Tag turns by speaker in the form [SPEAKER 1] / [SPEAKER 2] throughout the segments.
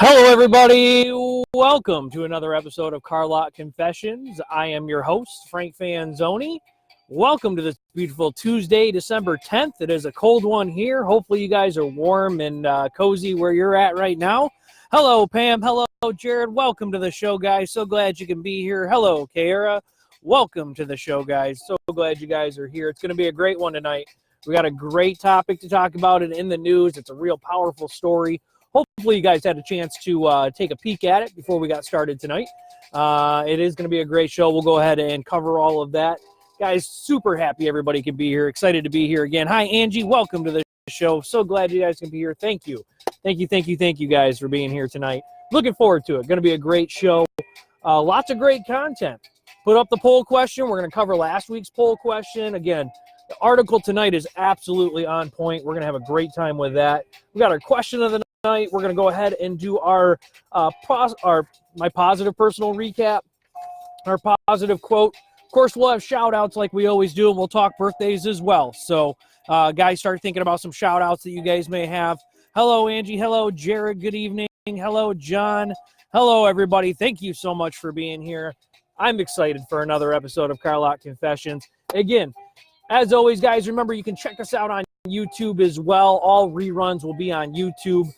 [SPEAKER 1] Hello, everybody. Welcome to another episode of Car Lot Confessions. I am your host, Frank Fanzoni. Welcome to this beautiful Tuesday, December 10th. It is a cold one here. Hopefully, you guys are warm and cozy where you're at right now. Hello, Pam. Hello, Jared. Welcome to the show, guys. So glad you can be here. Hello, Kiara. Welcome to the show, guys. So glad you guys are here. It's going to be a great one tonight. We got a great topic to talk about it in the news. It's a real powerful story. Hopefully, you guys had a chance to take a peek at it before we got started tonight. It is going to be a great show. We'll go ahead and cover all of that. Guys, super happy everybody can be here. Excited to be here again. Hi, Angie. Welcome to the show. So glad you guys can be here. Thank you. Thank you guys for being here tonight. Looking forward to it. Going to be a great show. Lots of great content. Put up the poll question. We're going to cover last week's poll question. Again, the article tonight is absolutely on point. We're going to have a great time with that. We got our question of the night. We're going to go ahead and do my positive personal recap, our positive quote. Of course, we'll have shout outs like we always do, and we'll talk birthdays as well. So guys, start thinking about some shout outs that you guys may have. Hello, Angie. Hello, Jared. Good evening. Hello, John. Hello, everybody. Thank you so much for being here. I'm excited for another episode of Car Lot Confessions. Again, as always, guys, remember you can check us out on YouTube as well. All reruns will be on YouTube.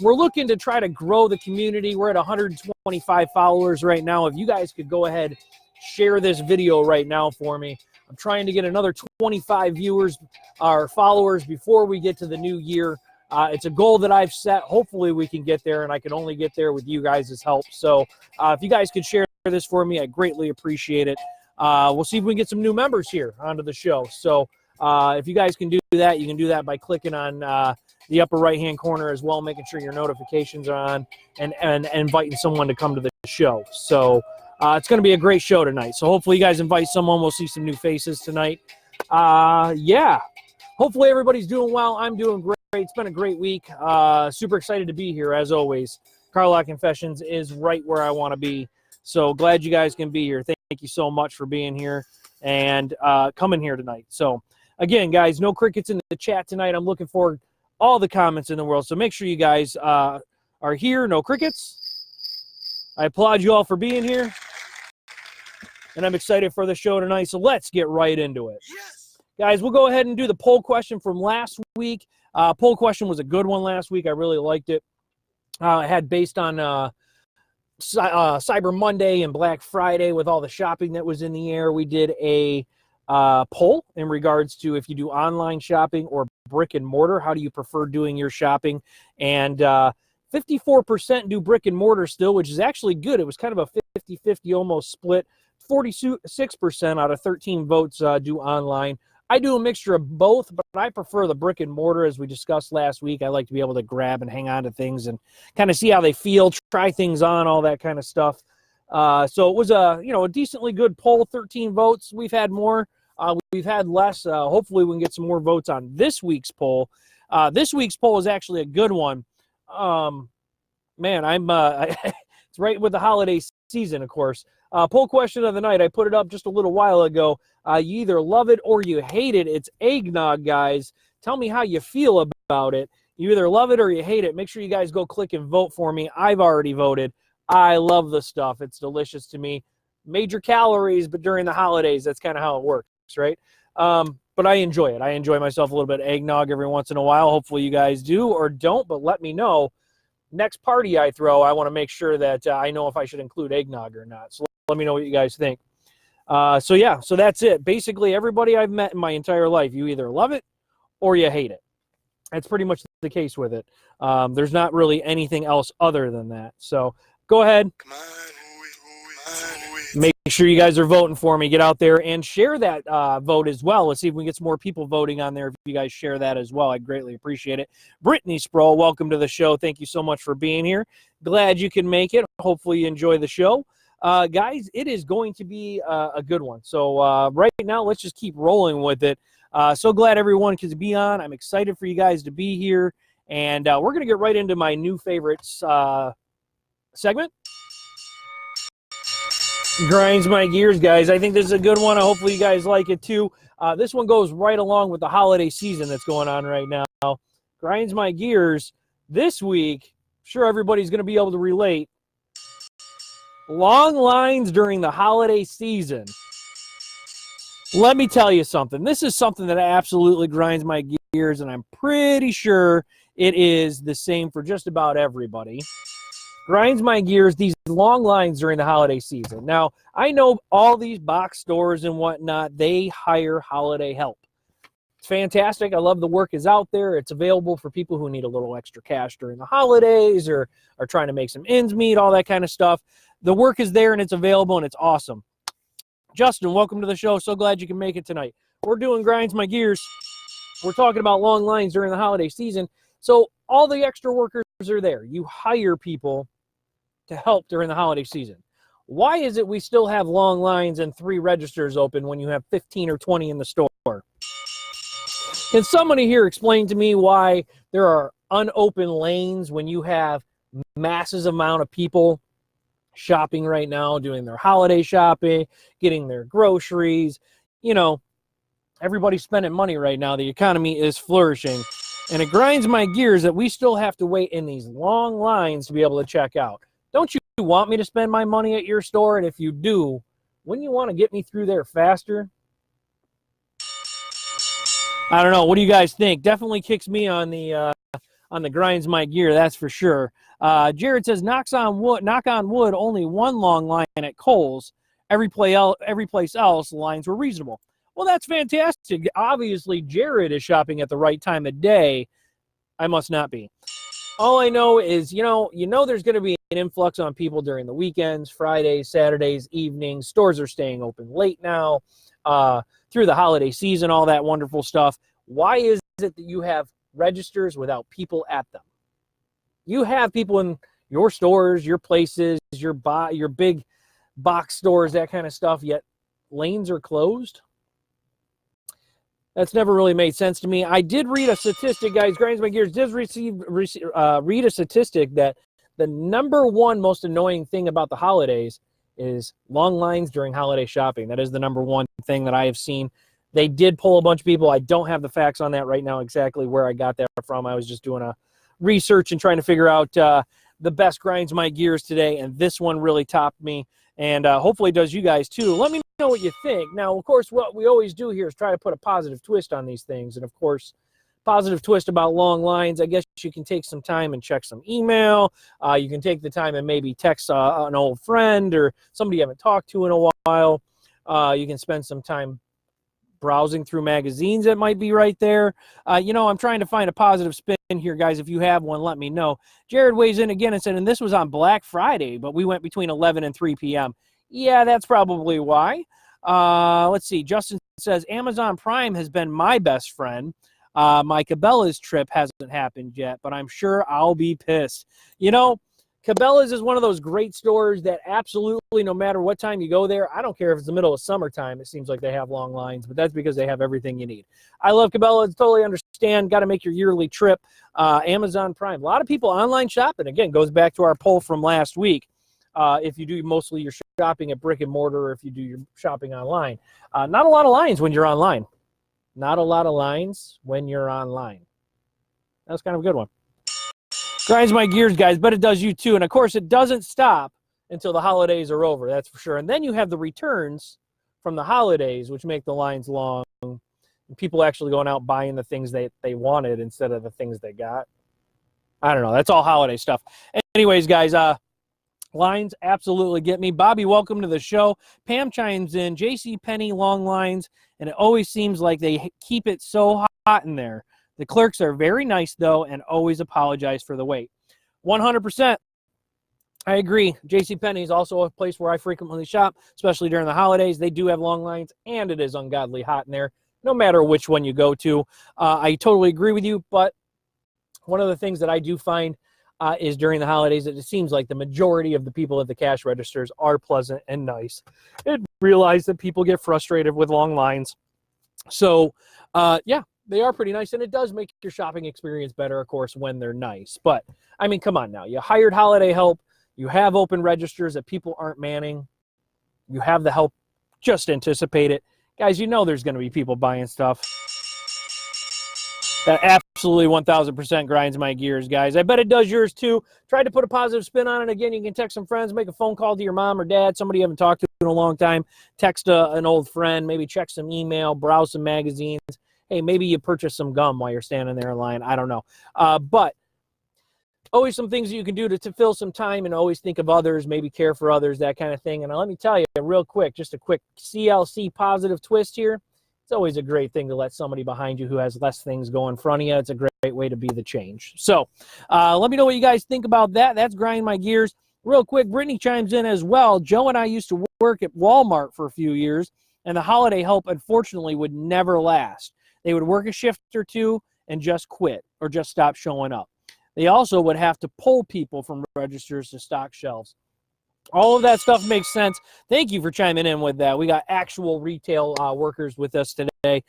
[SPEAKER 1] We're looking to try to grow the community. We're at 125 followers right now. If you guys could go ahead, share this video right now for me. I'm trying to get another 25 viewers or followers before we get to the new year. It's a goal that I've set. Hopefully we can get there, and I can only get there with you guys' help. So if you guys could share this for me, I greatly appreciate it. We'll see if we can get some new members here onto the show. So if you guys can do that, you can do that by clicking on the upper right-hand corner as well, making sure your notifications are on and inviting someone to come to the show. So it's going to be a great show tonight. So hopefully you guys invite someone. We'll see some new faces tonight. Yeah. Hopefully everybody's doing well. I'm doing great. It's been a great week. Super excited to be here as always. Car Lot Confessions is right where I want to be. So glad you guys can be here. Thank you so much for being here and coming here tonight. So again, guys, no crickets in the chat tonight. I'm looking for all the comments in the world. So make sure you guys are here. No crickets. I applaud you all for being here. And I'm excited for the show tonight. So let's get right into it. Yes. Guys, we'll go ahead and do the poll question from last week. Poll question was a good one last week. I really liked it. I had based on Cyber Monday and Black Friday with all the shopping that was in the air. We did a poll in regards to if you do online shopping or brick and mortar, how do you prefer doing your shopping? And 54% do brick and mortar still, which is actually good. It was kind of a 50-50 almost split. 46% out of 13 votes do online. I do a mixture of both, but I prefer the brick and mortar, as we discussed last week. I like to be able to grab and hang on to things and kind of see how they feel, try things on, all that kind of stuff. So it was a decently good poll, 13 votes. We've had more. We've had less. Hopefully we can get some more votes on this week's poll. This week's poll is actually a good one. Man, it's right with the holiday season, of course. Poll question of the night. I put it up just a little while ago. You either love it or you hate it. It's eggnog, guys. Tell me how you feel about it. You either love it or you hate it. Make sure you guys go click and vote for me. I've already voted. I love the stuff. It's delicious to me. Major calories, but during the holidays, that's kind of how it works, right? But I enjoy it. I enjoy myself a little bit of eggnog every once in a while. Hopefully you guys do or don't, but let me know. Next party I throw, I want to make sure that I know if I should include eggnog or not. So let me know what you guys think. So that's it. Basically, everybody I've met in my entire life, you either love it or you hate it. That's pretty much the case with it. There's not really anything else other than that. So go ahead. Make sure you guys are voting for me. Get out there and share that vote as well. Let's see if we can get some more people voting on there. If you guys share that as well, I'd greatly appreciate it. Brittany Sproul, welcome to the show. Thank you so much for being here. Glad you can make it. Hopefully you enjoy the show. Guys, it is going to be a good one. So right now, let's just keep rolling with it. So glad everyone can be on. I'm excited for you guys to be here. And we're going to get right into my new favorites segment. Grinds my gears, guys. I think this is a good one. Hopefully you guys like it too. This one goes right along with the holiday season that's going on right now. Grinds my gears. This week, sure everybody's going to be able to relate. Long lines during the holiday season. Let me tell you something. This is something that absolutely grinds my gears, and I'm pretty sure it is the same for just about everybody. Grinds my gears, these long lines during the holiday season. Now, I know all these box stores and whatnot, they hire holiday help. It's fantastic. I love the work is out there. It's available for people who need a little extra cash during the holidays or are trying to make some ends meet, all that kind of stuff. The work is there and it's available and it's awesome. Justin, welcome to the show. So glad you can make it tonight. We're doing Grinds My Gears. We're talking about long lines during the holiday season. So all the extra workers are there. You hire people to help during the holiday season. Why is it we still have long lines and 3 registers open when you have 15 or 20 in the store? Can somebody here explain to me why there are unopened lanes when you have masses amount of people shopping right now, doing their holiday shopping, getting their groceries? You know, everybody's spending money right now. The economy is flourishing. And it grinds my gears that we still have to wait in these long lines to be able to check out. Don't you want me to spend my money at your store? And if you do, wouldn't you want to get me through there faster? I don't know. What do you guys think? Definitely kicks me on the grinds my gear, that's for sure. Jared says, knock on wood, only one long line at Kohl's. Every place else, lines were reasonable. Well, that's fantastic. Obviously, Jared is shopping at the right time of day. I must not be. All I know is, you know there's going to be an influx on people during the weekends, Fridays, Saturdays, evenings. Stores are staying open late now. Through the holiday season, all that wonderful stuff. Why is it that you have registers without people at them? You have people in your stores, your places, your big box stores, that kind of stuff, yet lanes are closed? That's never really made sense to me. I did read a statistic, guys. Grinds my gears. Did read a statistic that the number one most annoying thing about the holidays is long lines during holiday shopping. That is the number one thing that I have seen. They did pull a bunch of people. I don't have the facts on that right now, exactly where I got that from. I was just doing a research and trying to figure out the best grinds my gears today, and this one really topped me, and hopefully does you guys too. Let me know what you think. Now, of course, what we always do here is try to put a positive twist on these things, and of course, positive twist about long lines, I guess you can take some time and check some email. You can take the time and maybe text an old friend or somebody you haven't talked to in a while. You can spend some time browsing through magazines that might be right there. I'm trying to find a positive spin here, guys. If you have one, let me know. Jared weighs in again and said, and this was on Black Friday, but we went between 11 and 3 p.m. Yeah, that's probably why. Let's see. Justin says, Amazon Prime has been my best friend. My Cabela's trip hasn't happened yet, but I'm sure I'll be pissed. Cabela's is one of those great stores that absolutely, no matter what time you go there, I don't care if it's the middle of summertime, it seems like they have long lines, but that's because they have everything you need. I love Cabela's, totally understand, got to make your yearly trip. Amazon Prime, a lot of people online shopping, again, goes back to our poll from last week. If you do mostly your shopping at brick and mortar, or if you do your shopping online. Not a lot of lines when you're online. Not a lot of lines when you're online. That's kind of a good one. Grinds my gears, guys, but it does you too. And, of course, it doesn't stop until the holidays are over, that's for sure. And then you have the returns from the holidays, which make the lines long. And people actually going out buying the things they wanted instead of the things they got. I don't know. That's all holiday stuff. Anyways, guys, lines absolutely get me. Bobby, welcome to the show. Pam chimes in, JCPenney long lines, and it always seems like they keep it so hot in there. The clerks are very nice, though, and always apologize for the wait. 100%. I agree. JCPenney is also a place where I frequently shop, especially during the holidays. They do have long lines, and it is ungodly hot in there, no matter which one you go to. I totally agree with you, but one of the things that I do find is during the holidays that it seems like the majority of the people at the cash registers are pleasant and nice. And realize that people get frustrated with long lines. So, yeah. They are pretty nice, and it does make your shopping experience better, of course, when they're nice. But, I mean, come on now. You hired holiday help. You have open registers that people aren't manning. You have the help. Just anticipate it. Guys, you know there's going to be people buying stuff. That absolutely 1,000% grinds my gears, guys. I bet it does yours too. Tried to put a positive spin on it. Again, you can text some friends, make a phone call to your mom or dad, somebody you haven't talked to in a long time. Text an old friend, maybe check some email, browse some magazines. Hey, maybe you purchase some gum while you're standing there in line. I don't know. But always some things that you can do to fill some time and always think of others, maybe care for others, that kind of thing. And let me tell you real quick, just a quick CLC positive twist here. It's always a great thing to let somebody behind you who has less things go in front of you. It's a great way to be the change. So let me know what you guys think about that. That's grinding my gears. Real quick, Brittany chimes in as well. Joe and I used to work at Walmart for a few years, and the holiday help, unfortunately, would never last. They would work a shift or two and just quit or just stop showing up. They also would have to pull people from registers to stock shelves. All of that stuff makes sense. Thank you for chiming in with that. We got actual retail workers with us today.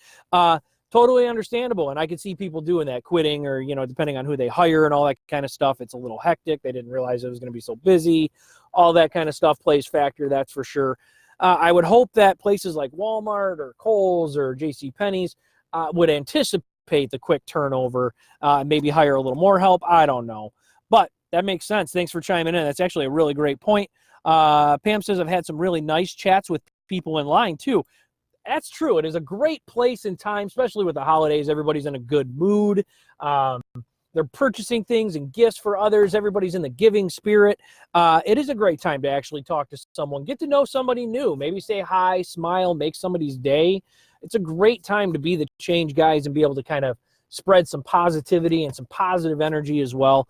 [SPEAKER 1] Totally understandable, and I could see people doing that, quitting or, depending on who they hire and all that kind of stuff. It's a little hectic. They didn't realize it was going to be so busy. All that kind of stuff plays factor, that's for sure. I would hope that places like Walmart or Kohl's or JCPenney's would anticipate the quick turnover, maybe hire a little more help. I don't know. But that makes sense. Thanks for chiming in. That's actually a really great point. Pam says, I've had some really nice chats with people in line, too. That's true. It is a great place and time, especially with the holidays. Everybody's in a good mood. They're purchasing things and gifts for others. Everybody's in the giving spirit. It is a great time to actually talk to someone, get to know somebody new, maybe say hi, smile, make somebody's day. It's a great time to be the change, guys, and be able to kind of spread some positivity and some positive energy as well.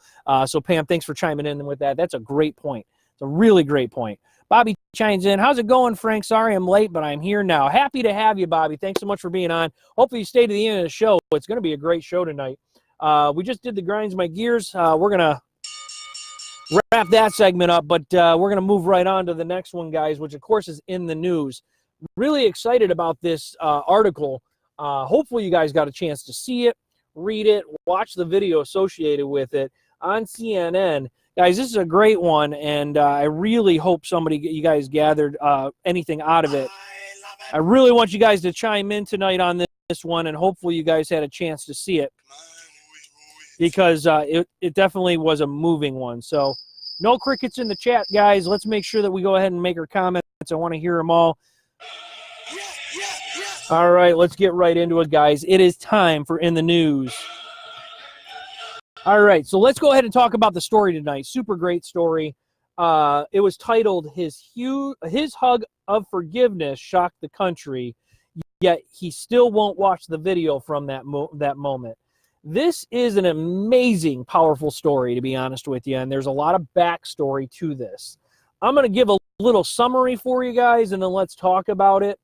[SPEAKER 1] So, Pam, thanks for chiming in with that. That's a great point. It's a really great point. Bobby chimes in. How's it going, Frank? Sorry I'm late, but I'm here now. Happy to have you, Bobby. Thanks so much for being on. Hopefully you stay to the end of the show. It's going to be a great show tonight. We just did the Grinds My Gears. We're going to wrap that segment up, but we're going to move right on to the next one, guys, which, of course, is in the news. Really excited about this article. Hopefully you guys got a chance to see it, read it, watch the video associated with it on CNN. Guys, this is a great one, and I really hope you guys gathered anything out of it. I really want you guys to chime in tonight on this one, and hopefully you guys had a chance to see it, because it definitely was a moving one. So no crickets in the chat, guys. Let's make sure that we go ahead and make our comments. I want to hear them all. All right, let's get right into it, guys. It is time for In the News. All right, so let's go ahead and talk about the story tonight. Super great story. It was titled, His Hug of Forgiveness Shocked the Country, Yet He Still Won't Watch the Video from that moment. This is an amazing, powerful story, to be honest with you, and there's a lot of backstory to this. I'm going to give a little summary for you guys, and then let's talk about it.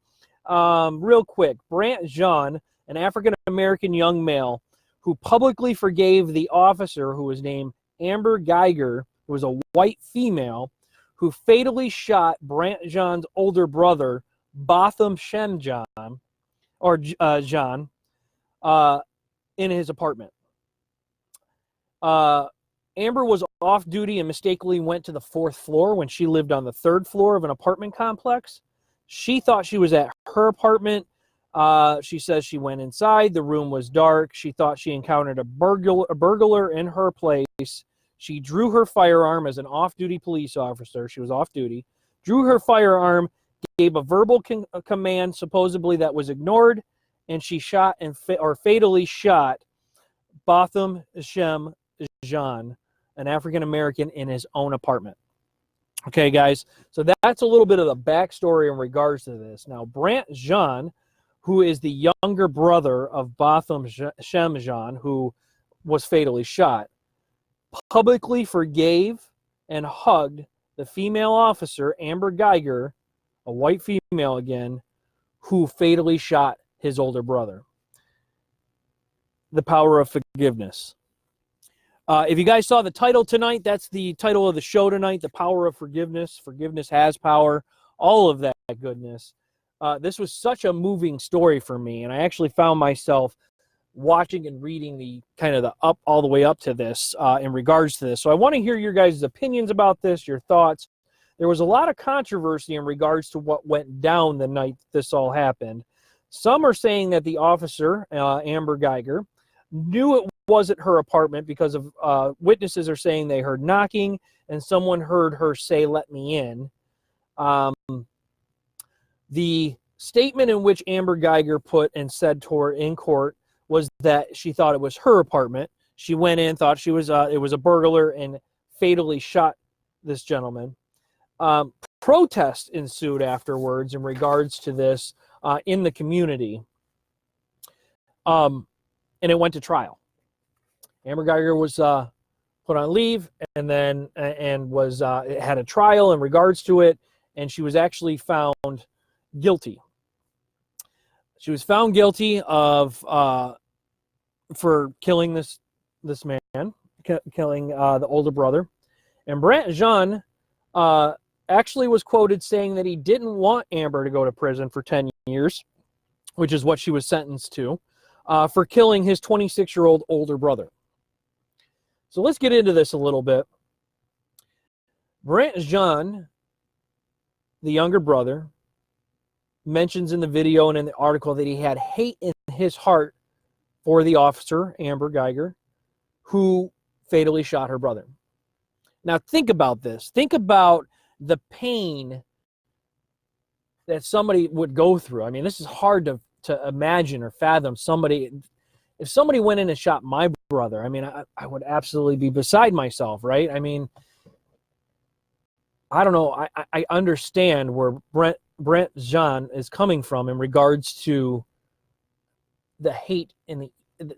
[SPEAKER 1] Real quick, Brant Jean, an African-American young male, who publicly forgave the officer who was named Amber Geiger, who was a white female, who fatally shot Brant Jean's older brother, Botham Shem John, in his apartment. Amber was off duty and mistakenly went to the 4th floor when she lived on the 3rd floor of an apartment complex. She thought she was at her apartment. She says she went inside. The room was dark. She thought she encountered a burglar in her place. She drew her firearm as an off-duty police officer. She was off-duty. Drew her firearm, gave a verbal command, supposedly that was ignored, and she shot or fatally shot Botham Shem Jean, an African-American, in his own apartment. Okay, guys, so that's a little bit of the backstory in regards to this. Now, Brant Jean, who is the younger brother of Botham Shem Jean, who was fatally shot, publicly forgave and hugged the female officer, Amber Geiger, a white female again, who fatally shot his older brother. The power of forgiveness. If you guys saw the title tonight, that's the title of the show tonight, The Power of Forgiveness. Forgiveness has power, all of that goodness. This was such a moving story for me, and I actually found myself watching and reading the kind of the up all the way up to this in regards to this. So I want to hear your guys' opinions about this, your thoughts. There was a lot of controversy in regards to what went down the night this all happened. Some are saying that the officer, Amber Geiger, knew it wasn't her apartment because of witnesses are saying they heard knocking and someone heard her say, "Let me in." The statement in which Amber Geiger put and said to her in court was that she thought it was her apartment. She went in, thought she was it was a burglar, and fatally shot this gentleman. Protest ensued afterwards in regards to this in the community, and it went to trial. Amber Geiger was put on leave, and then was had a trial in regards to it, and she was actually found guilty. She was found guilty of for killing this man, killing the older brother. And Brant Jean actually was quoted saying that he didn't want Amber to go to prison for 10 years, which is what she was sentenced to, for killing his 26-year-old older brother. So let's get into this a little bit. Brant Jean, the younger brother, mentions in the video and in the article that he had hate in his heart for the officer, Amber Geiger, who fatally shot her brother. Now think about this. Think about the pain that somebody would go through. I mean, this is hard to imagine or fathom. If somebody went in and shot my brother, I mean, I would absolutely be beside myself, right? I mean, I don't know. I understand where Brant Jean is coming from in regards to the hate and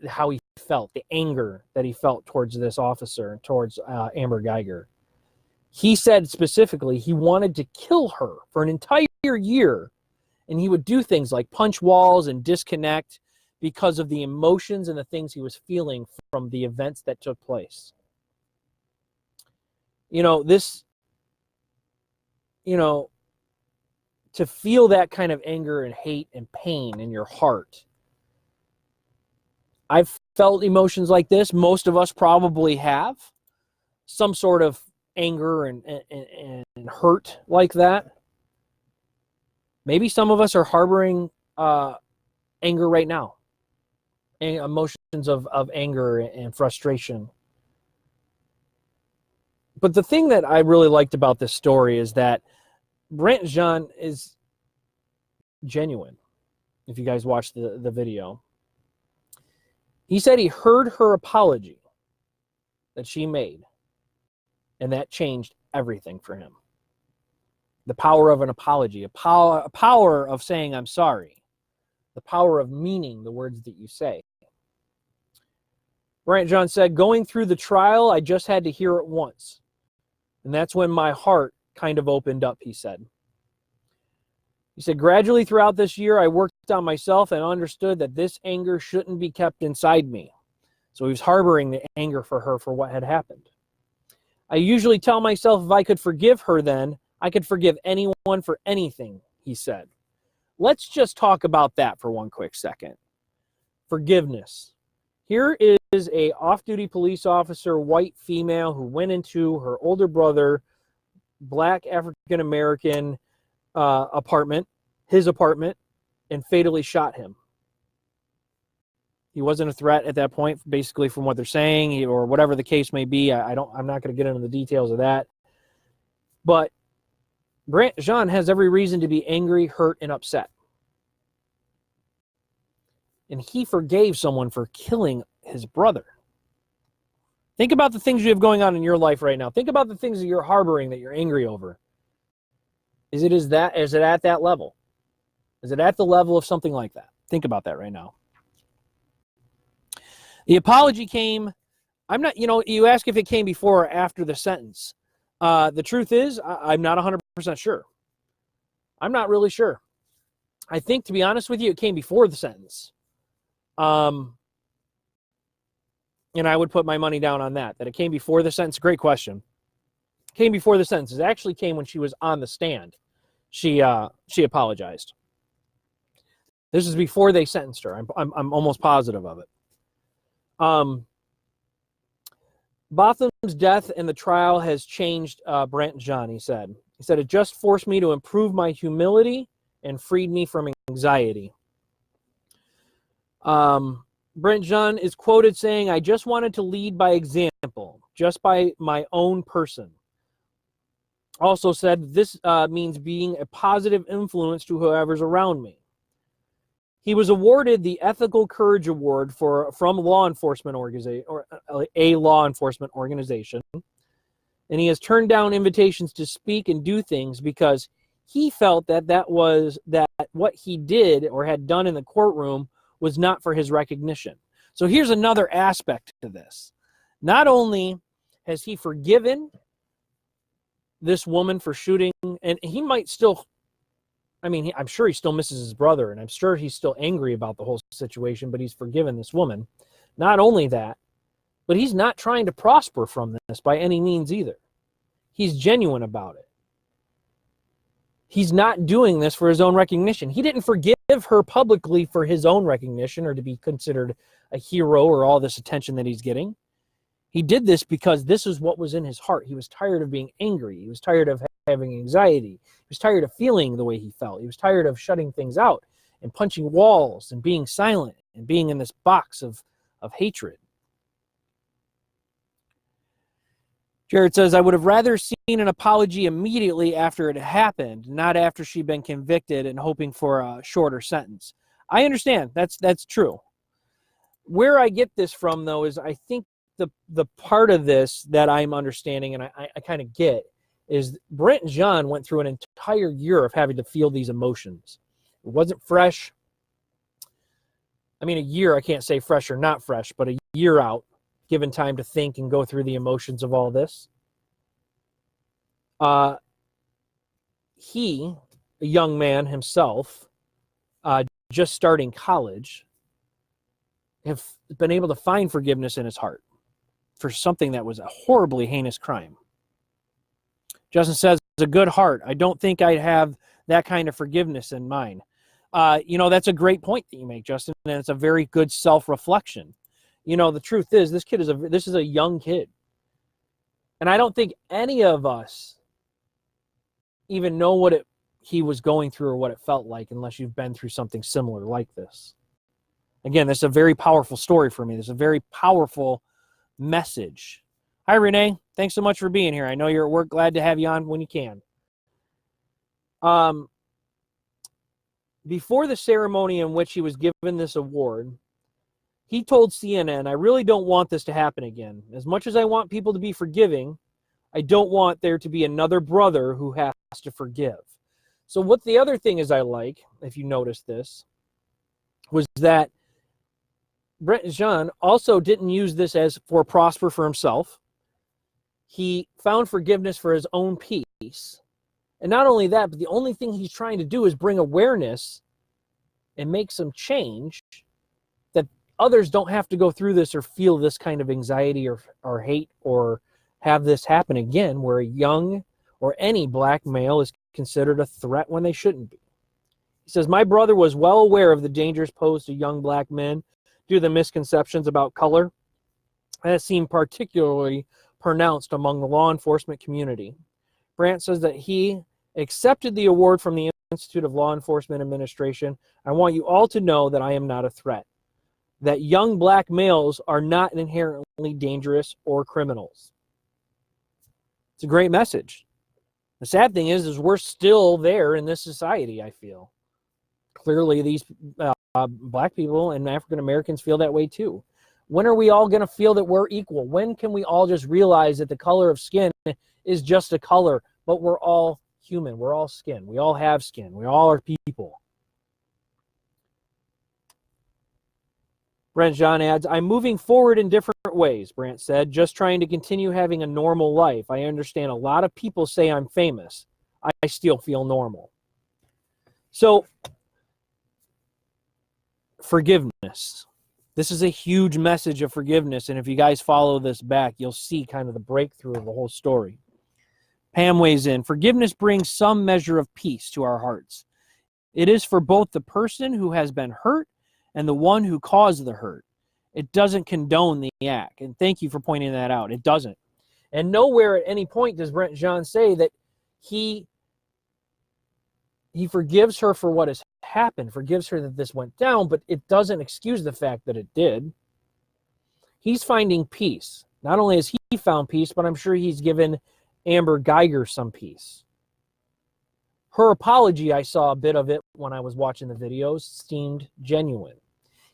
[SPEAKER 1] how he felt, the anger that he felt towards this officer, towards Amber Geiger. He said specifically he wanted to kill her for an entire year, and he would do things like punch walls and disconnect because of the emotions and the things he was feeling from the events that took place. To feel that kind of anger and hate and pain in your heart. I've felt emotions like this. Most of us probably have some sort of anger and hurt like that. Maybe some of us are harboring anger right now, emotions of anger and frustration. But the thing that I really liked about this story is that Brant Jean is genuine. If you guys watched the video, he said he heard her apology that she made, and that changed everything for him. The power of an apology, a power of saying I'm sorry, the power of meaning the words that you say. Brant Jean said, going through the trial, I just had to hear it once. And that's when my heart kind of opened up, he said. He said, gradually throughout this year, I worked on myself and understood that this anger shouldn't be kept inside me. So he was harboring the anger for her for what had happened. I usually tell myself if I could forgive her then, I could forgive anyone for anything, he said. Let's just talk about that for one quick second. Forgiveness. Here is a off-duty police officer, white female, who went into her older brother, black African-American apartment, his apartment, and fatally shot him. He wasn't a threat at that point, basically, from what they're saying, or whatever the case may be. I'm not going to get into the details of that. But Brant Jean has every reason to be angry, hurt, and upset. And he forgave someone for killing his brother. Think about the things you have going on in your life right now. Think about the things that you're harboring, that you're angry over. Is it at that level? Is it at the level of something like that? Think about that right now. The apology came, you ask if it came before or after the sentence. The truth is, I'm not 100% sure. I'm not really sure. I think, to be honest with you, it came before the sentence. And I would put my money down on that it came before the sentence. Great question. Came before the sentence. It actually came when she was on the stand. She apologized. This is before they sentenced her. I'm almost positive of it. Botham's death and the trial has changed Brant Jean, he said. He said, it just forced me to improve my humility and freed me from anxiety. Brent Jean is quoted saying, "I just wanted to lead by example, just by my own person." Also said, "This means being a positive influence to whoever's around me." He was awarded the Ethical Courage Award from law enforcement organization, or a law enforcement organization, and he has turned down invitations to speak and do things because he felt that what he did or had done in the courtroom was not for his recognition. So here's another aspect to this. Not only has he forgiven this woman for shooting, and he might still, I'm sure he still misses his brother, and I'm sure he's still angry about the whole situation, but he's forgiven this woman. Not only that, but he's not trying to prosper from this by any means either. He's genuine about it. He's not doing this for his own recognition. He didn't forgive her publicly for his own recognition or to be considered a hero or all this attention that he's getting. He did this because this is what was in his heart. He was tired of being angry. He was tired of having anxiety. He was tired of feeling the way he felt. He was tired of shutting things out and punching walls and being silent and being in this box of hatred. Jared says, "I would have rather seen an apology immediately after it happened, not after she'd been convicted and hoping for a shorter sentence." I understand. That's true. Where I get this from, though, is I think the part of this that I'm understanding and I kind of get is Brent Jean went through an entire year of having to feel these emotions. It wasn't fresh. A year, I can't say fresh or not fresh, but a year out, given time to think and go through the emotions of all this. He, a young man himself, just starting college, have been able to find forgiveness in his heart for something that was a horribly heinous crime. Justin says, "It's a good heart. I don't think I'd have that kind of forgiveness in mine." That's a great point that you make, Justin, and it's a very good self-reflection. The truth is, this is a young kid. And I don't think any of us even know what he was going through or what it felt like unless you've been through something similar like this. Again, this is a very powerful story for me. This is a very powerful message. Hi, Renee. Thanks so much for being here. I know you're at work. Glad to have you on when you can. Before the ceremony in which he was given this award, he told CNN, "I really don't want this to happen again. As much as I want people to be forgiving, I don't want there to be another brother who has to forgive." So what the other thing is I like, if you notice this, was that Brent Jean also didn't use this as for prosper for himself. He found forgiveness for his own peace. And not only that, but the only thing he's trying to do is bring awareness and make some change that others don't have to go through this or feel this kind of anxiety or hate or have this happen again, where a young or any black male is considered a threat when they shouldn't be. He says, "My brother was well aware of the dangers posed to young black men due to the misconceptions about color, and it seemed particularly pronounced among the law enforcement community." Brandt says that he accepted the award from the Institute of Law Enforcement Administration. "I want you all to know that I am not a threat, that young black males are not inherently dangerous or criminals." It's a great message. The sad thing is we're still there in this society, I feel. Clearly, these black people and African Americans feel that way too. When are we all going to feel that we're equal? When can we all just realize that the color of skin is just a color, but we're all human. We're all skin. We all have skin. We all are people. Brent Jean adds, "I'm moving forward in different ways," Brandt said, "just trying to continue having a normal life. I understand a lot of people say I'm famous. I still feel normal." So, forgiveness. This is a huge message of forgiveness, and if you guys follow this back, you'll see kind of the breakthrough of the whole story. Pam weighs in, "Forgiveness brings some measure of peace to our hearts. It is for both the person who has been hurt and the one who caused the hurt. It doesn't condone the act." And thank you for pointing that out. It doesn't. And nowhere at any point does Brent Jean say that he he forgives her for what has happened, forgives her that this went down, but it doesn't excuse the fact that it did. He's finding peace. Not only has he found peace, but I'm sure he's given Amber Geiger some peace. Her apology, I saw a bit of it when I was watching the videos, seemed genuine.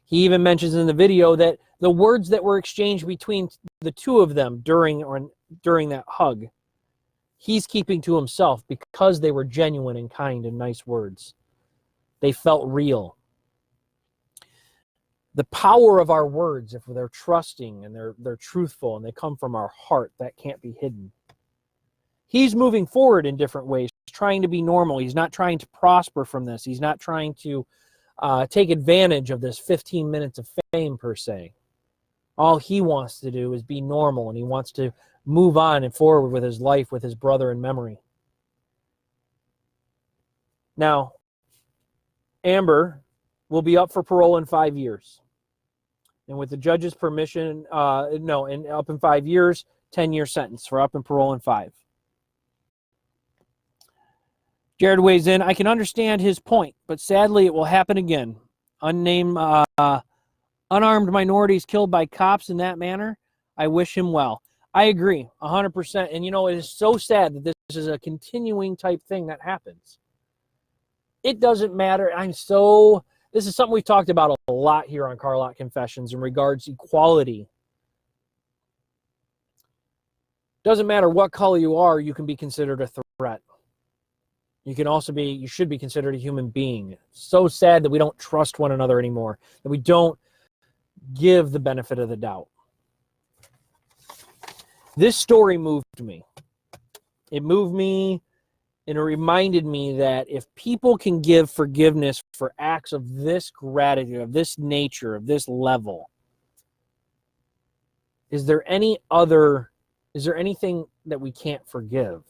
[SPEAKER 1] He even mentions in the video that the words that were exchanged between the two of them during that hug, he's keeping to himself because they were genuine and kind and nice words. They felt real. The power of our words, if they're trusting and they're truthful and they come from our heart, that can't be hidden. He's moving forward in different ways, trying to be normal. He's not trying to prosper from this. He's not trying to take advantage of this 15 minutes of fame, per se. All he wants to do is be normal, and he wants to move on and forward with his life with his brother in memory. Now, Amber will be up for parole in 5 years. And with the judge's permission, up in 5 years, 10-year sentence for up and parole in 5. Jared weighs in, I can understand his point, but sadly it will happen again. Unarmed minorities killed by cops in that manner, I wish him well. I agree, 100%. And it is so sad that this is a continuing type thing that happens. It doesn't matter. This is something we've talked about a lot here on Carlock Confessions in regards to equality. Doesn't matter what color you are, you can be considered a threat. You should be considered a human being. It's so sad that we don't trust one another anymore, that we don't give the benefit of the doubt. This story moved me. It moved me, and it reminded me that if people can give forgiveness for acts of this gratitude, of this nature, of this level, is there anything that we can't forgive?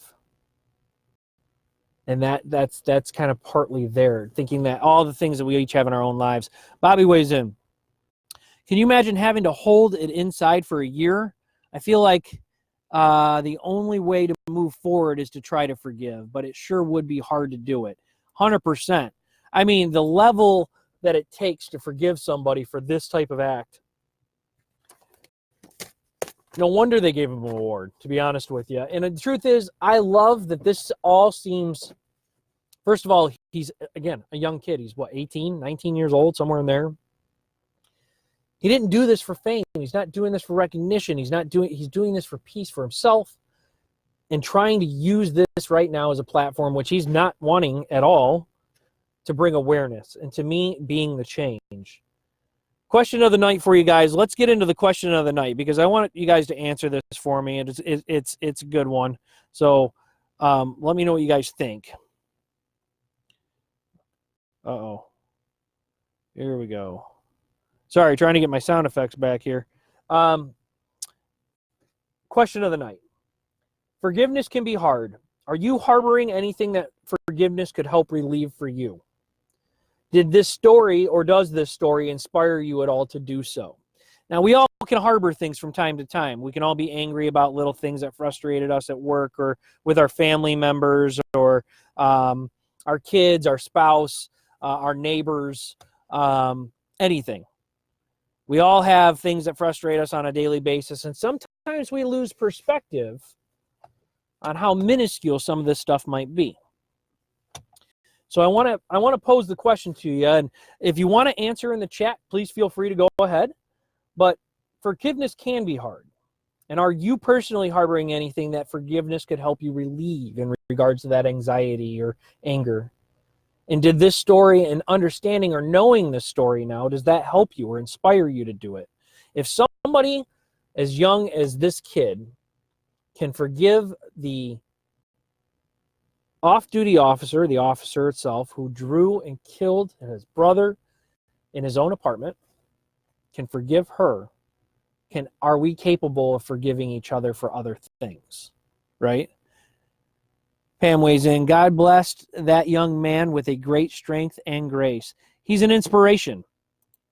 [SPEAKER 1] And that's kind of partly there, thinking that all the things that we each have in our own lives. Bobby weighs in. Can you imagine having to hold it inside for a year? I feel like the only way to move forward is to try to forgive, but it sure would be hard to do it. 100%. I mean, the level that it takes to forgive somebody for this type of act. No wonder they gave him an award, to be honest with you. And the truth is, I love that this all seems, first of all, he's, again, a young kid. He's, 18, 19 years old, somewhere in there. He didn't do this for fame. He's not doing this for recognition. He's doing this for peace for himself and trying to use this right now as a platform, which he's not wanting at all, to bring awareness. And to me, being the change. Question of the night for you guys. Let's get into the question of the night because I want you guys to answer this for me. And it's a good one. So let me know what you guys think. Uh-oh. Here we go. Sorry, trying to get my sound effects back here. Question of the night. Forgiveness can be hard. Are you harboring anything that forgiveness could help relieve for you? Did this story or does this story inspire you at all to do so? Now, we all can harbor things from time to time. We can all be angry about little things that frustrated us at work or with our family members or our kids, our spouse, our neighbors, anything. We all have things that frustrate us on a daily basis, and sometimes we lose perspective on how minuscule some of this stuff might be. So I want to pose the question to you, and if you want to answer in the chat, please feel free to go ahead. But forgiveness can be hard. And are you personally harboring anything that forgiveness could help you relieve in regards to that anxiety or anger? And did this story and understanding or knowing this story now, does that help you or inspire you to do it? If somebody as young as this kid can forgive the off-duty officer, the officer itself, who drew and killed his brother in his own apartment, can forgive her, are we capable of forgiving each other for other things, right? Pam weighs in, God blessed that young man with a great strength and grace. He's an inspiration.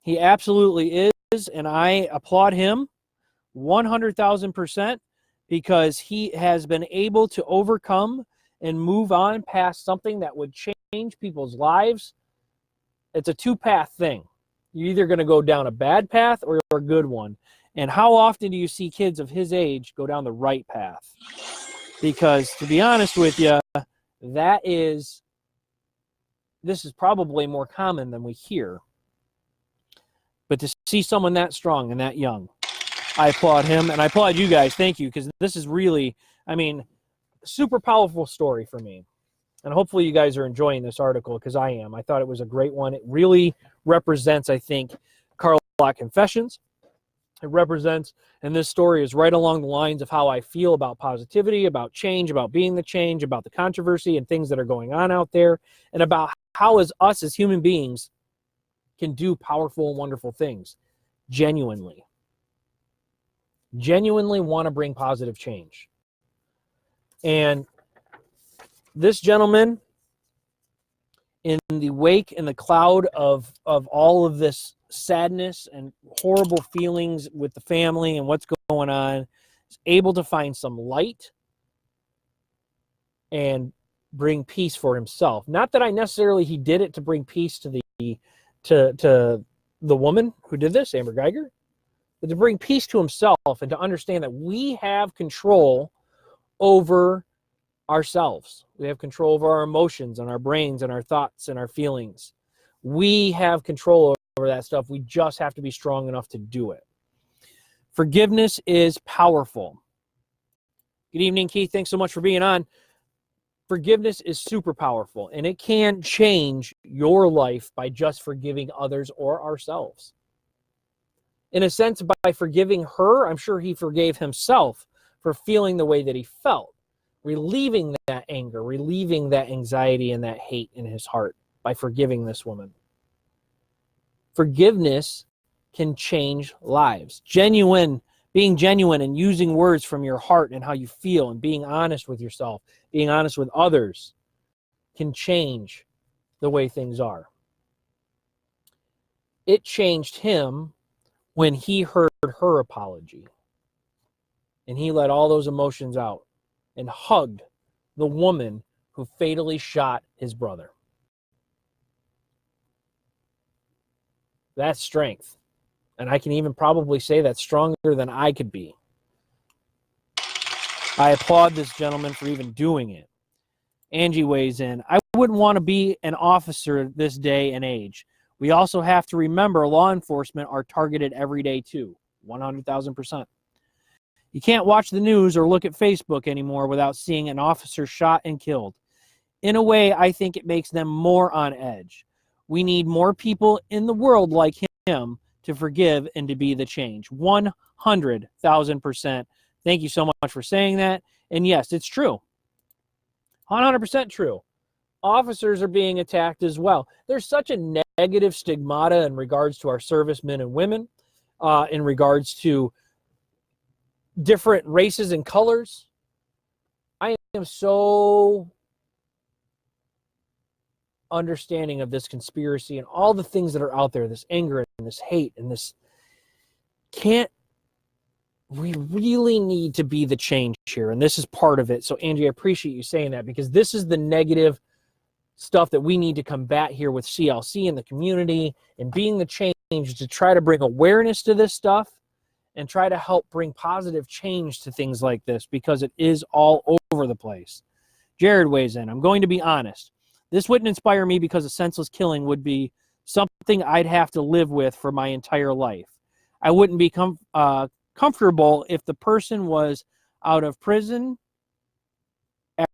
[SPEAKER 1] He absolutely is, and I applaud him 100,000% because he has been able to overcome and move on past something that would change people's lives, it's a two-path thing. You're either going to go down a bad path or a good one. And how often do you see kids of his age go down the right path? Because to be honest with you, this is probably more common than we hear. But to see someone that strong and that young, I applaud him, and I applaud you guys. Thank you, because this is really, super powerful story for me. And hopefully you guys are enjoying this article, because I am. I thought it was a great one. It really represents, I think, Carlock Confessions. It represents, and this story is right along the lines of how I feel about positivity, about change, about being the change, about the controversy and things that are going on out there, and about how us as human beings can do powerful and wonderful things genuinely want to bring positive change. And this gentleman, in the wake, in the cloud of all of this sadness and horrible feelings with the family and what's going on, is able to find some light and bring peace for himself. Not that he did it to bring peace to the woman who did this, Amber Geiger, but to bring peace to himself and to understand that we have control over ourselves. We have control over our emotions and our brains and our thoughts and our feelings. We have control over that stuff. We just have to be strong enough to do it. Forgiveness is powerful. Good evening, Keith. Thanks so much for being on. Forgiveness is super powerful, and it can change your life by just forgiving others or ourselves. In a sense, by forgiving her, I'm sure he forgave himself for feeling the way that he felt, relieving that anger, relieving that anxiety and that hate in his heart by forgiving this woman. Forgiveness can change lives. Being genuine and using words from your heart and how you feel and being honest with yourself, being honest with others, can change the way things are. It changed him when he heard her apology. And he let all those emotions out and hugged the woman who fatally shot his brother. That's strength. And I can even probably say that's stronger than I could be. I applaud this gentleman for even doing it. Angie weighs in. I wouldn't want to be an officer this day and age. We also have to remember law enforcement are targeted every day too. 100,000%. You can't watch the news or look at Facebook anymore without seeing an officer shot and killed. In a way, I think it makes them more on edge. We need more people in the world like him to forgive and to be the change. 100,000%. Thank you so much for saying that. And yes, it's true. 100% true. Officers are being attacked as well. There's such a negative stigmata in regards to our servicemen and women, in regards to different races and colors. I am so understanding of this conspiracy and all the things that are out there, this anger and this hate and this we really need to be the change here, and this is part of it. So Angie, I appreciate you saying that, because this is the negative stuff that we need to combat here with CLC and the community, and being the change to try to bring awareness to this stuff and try to help bring positive change to things like this, because it is all over the place. Jared weighs in. I'm going to be honest. This wouldn't inspire me because a senseless killing would be something I'd have to live with for my entire life. I wouldn't be comfortable if the person was out of prison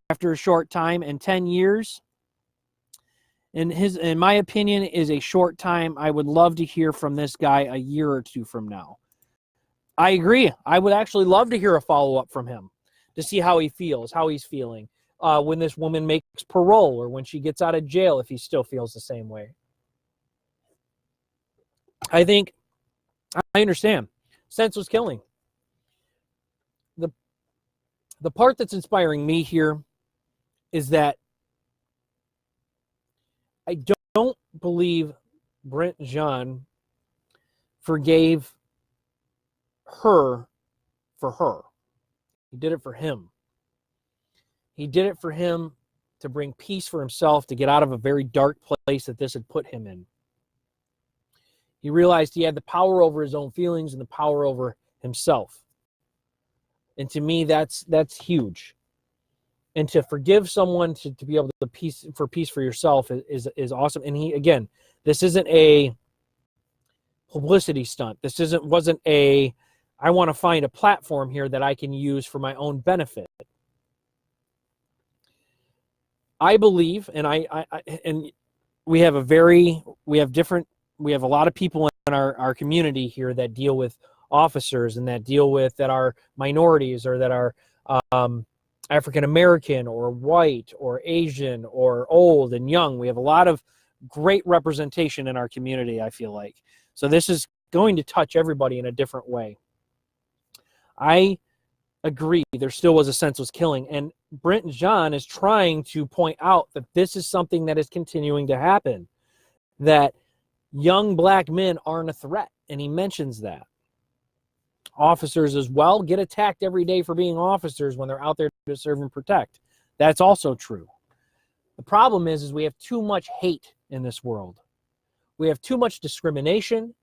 [SPEAKER 1] after a short time, and 10 years, in my opinion, is a short time. I would love to hear from this guy a year or two from now. I agree. I would actually love to hear a follow-up from him to see how he feels, how he's feeling. When this woman makes parole or when she gets out of jail, if he still feels the same way. I understand. Senseless killing. The part that's inspiring me here is that I don't believe Brent Jean forgave her for her. He did it for him. He did it for him to bring peace for himself, to get out of a very dark place that this had put him in. He realized he had the power over his own feelings and the power over himself. And to me, that's huge. And to forgive someone, to be able to peace for yourself is awesome. And he, again, this isn't a publicity stunt. This wasn't a, I want to find a platform here that I can use for my own benefit. I believe, and and we have a lot of people in our community here that deal with officers and that are minorities or that are African American or white or Asian or old and young. We have a lot of great representation in our community, I feel like. So this is going to touch everybody in a different way. I agree, there still was a senseless killing, and Brenton John is trying to point out that this is something that is continuing to happen, that young black men aren't a threat, and he mentions that. Officers as well get attacked every day for being officers when they're out there to serve and protect. That's also true. The problem is we have too much hate in this world. We have too much discrimination,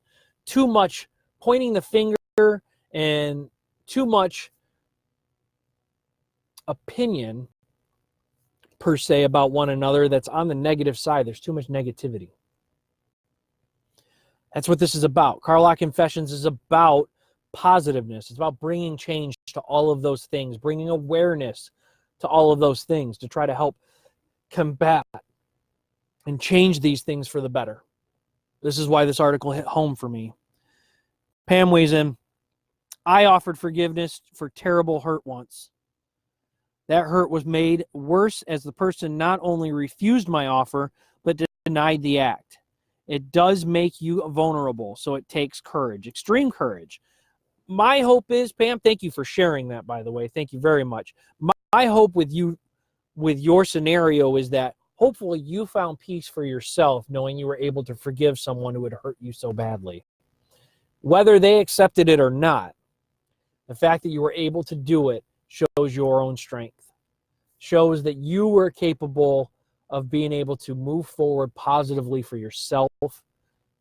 [SPEAKER 1] too much pointing the finger, and too much opinion, per se, about one another that's on the negative side. There's too much negativity. That's what this is about. Carlock Confessions is about positiveness. It's about bringing change to all of those things, bringing awareness to all of those things to try to help combat and change these things for the better. This is why this article hit home for me. Pam weighs in. I offered forgiveness for terrible hurt once. That hurt was made worse as the person not only refused my offer, but denied the act. It does make you vulnerable, so it takes courage, extreme courage. My hope is, Pam, thank you for sharing that, by the way. Thank you very much. My hope with you, with your scenario, is that hopefully you found peace for yourself, knowing you were able to forgive someone who had hurt you so badly. Whether they accepted it or not, the fact that you were able to do it shows your own strength, shows that you were capable of being able to move forward positively for yourself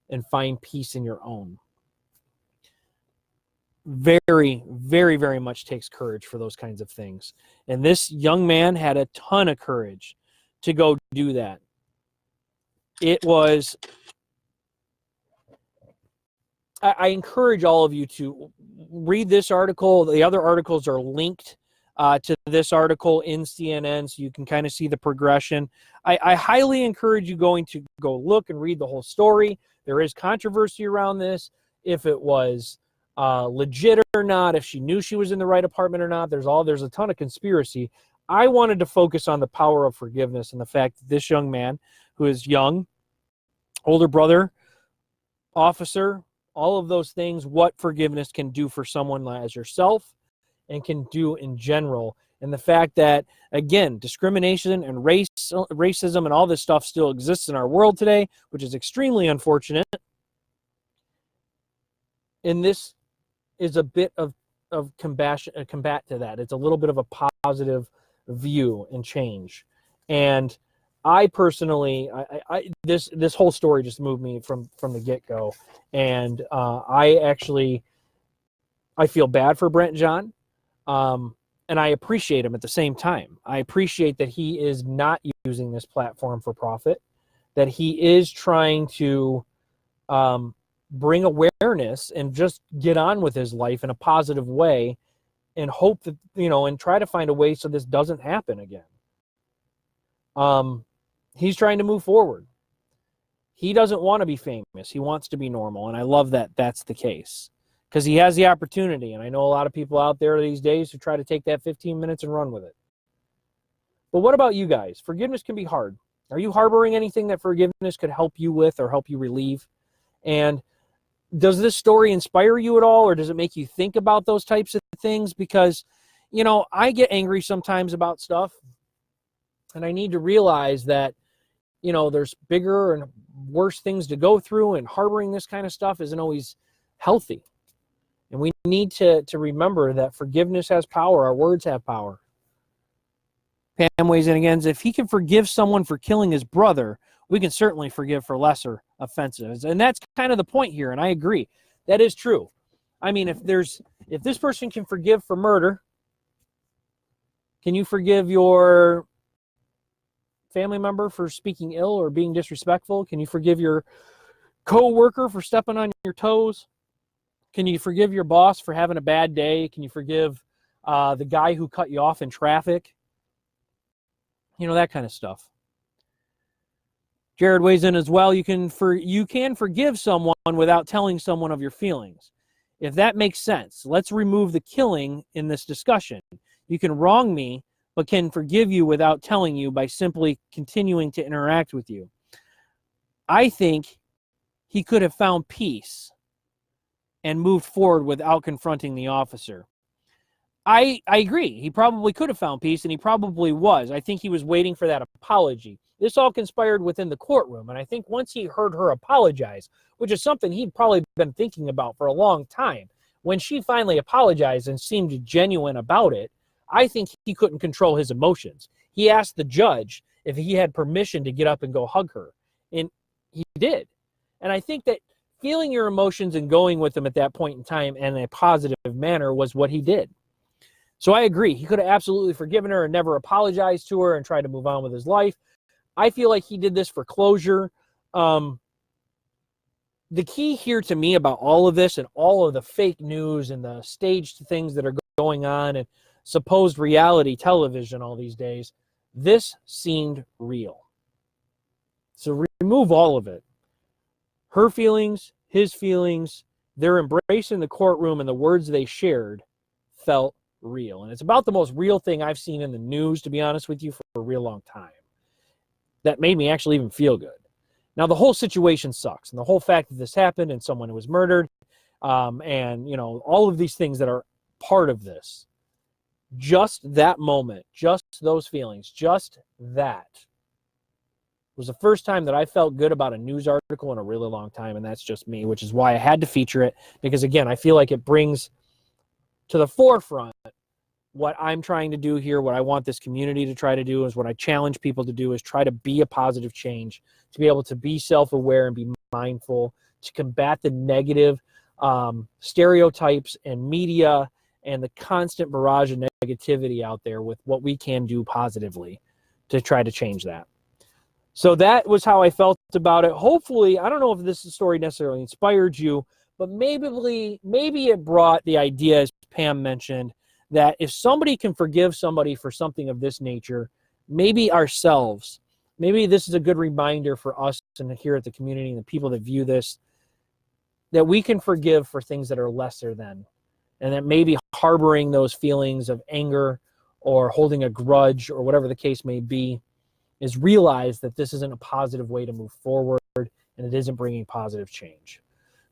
[SPEAKER 1] and find peace in your own. Very, very, very much takes courage for those kinds of things. And this young man had a ton of courage to go do that. It was... I encourage all of you to read this article. The other articles are linked to this article in CNN, so you can kind of see the progression. I highly encourage you to go look and read the whole story. There is controversy around this, if it was legit or not, if she knew she was in the right apartment or not. There's a ton of conspiracy. I wanted to focus on the power of forgiveness and the fact that this young man, who is young, older brother, officer, all of those things, what forgiveness can do for someone as yourself and can do in general. And the fact that, again, discrimination and racism and all this stuff still exists in our world today, which is extremely unfortunate. And this is a bit of combat to that. It's a little bit of a positive view and change. And I personally, this whole story just moved me from the get-go. And I feel bad for Brent John. And I appreciate him at the same time. I appreciate that he is not using this platform for profit, that he is trying to bring awareness and just get on with his life in a positive way and hope that, and try to find a way so this doesn't happen again. He's trying to move forward. He doesn't want to be famous. He wants to be normal. And I love that that's the case because he has the opportunity. And I know a lot of people out there these days who try to take that 15 minutes and run with it. But what about you guys? Forgiveness can be hard. Are you harboring anything that forgiveness could help you with or help you relieve? And does this story inspire you at all, or does it make you think about those types of things? Because, I get angry sometimes about stuff, and I need to realize that, there's bigger and worse things to go through, and harboring this kind of stuff isn't always healthy. And we need to remember that forgiveness has power. Our words have power. Pam weighs in again. If he can forgive someone for killing his brother, we can certainly forgive for lesser offenses. And that's kind of the point here, and I agree. That is true. I mean, if this person can forgive for murder, can you forgive your family member for speaking ill or being disrespectful? Can you forgive your co-worker for stepping on your toes? Can you forgive your boss for having a bad day? Can you forgive the guy who cut you off in traffic? You know, that kind of stuff. Jared weighs in as well. You can forgive someone without telling someone of your feelings. If that makes sense, let's remove the killing in this discussion. You can wrong me, but can forgive you without telling you by simply continuing to interact with you. I think he could have found peace and moved forward without confronting the officer. I agree. He probably could have found peace, and he probably was. I think he was waiting for that apology. This all conspired within the courtroom, and I think once he heard her apologize, which is something he'd probably been thinking about for a long time, when she finally apologized and seemed genuine about it, I think he couldn't control his emotions. He asked the judge if he had permission to get up and go hug her, and he did. And I think that feeling your emotions and going with them at that point in time in a positive manner was what he did. So I agree. He could have absolutely forgiven her and never apologized to her and tried to move on with his life. I feel like he did this for closure. The key here to me about all of this and all of the fake news and the staged things that are going on and supposed reality television all these days, this seemed real. So remove all of it. Her feelings, his feelings, their embrace in the courtroom and the words they shared felt real. And it's about the most real thing I've seen in the news, to be honest with you, for a real long time. That made me actually even feel good. Now, the whole situation sucks. And the whole fact that this happened and someone was murdered and, you know, all of these things that are part of this, just that moment, just those feelings, just that was the first time that I felt good about a news article in a really long time. And that's just me, which is why I had to feature it. Because, again, I feel like it brings to the forefront what I'm trying to do here, what I want this community to try to do, is what I challenge people to do, is try to be a positive change, to be able to be self-aware and be mindful, to combat the negative stereotypes and media and the constant barrage of negativity out there with what we can do positively to try to change that. So that was how I felt about it. Hopefully, I don't know if this story necessarily inspired you, but maybe it brought the idea, as Pam mentioned, that if somebody can forgive somebody for something of this nature, maybe ourselves, maybe this is a good reminder for us and here at the community and the people that view this, that we can forgive for things that are lesser than, and that maybe harboring those feelings of anger or holding a grudge or whatever the case may be is realize that this isn't a positive way to move forward and it isn't bringing positive change.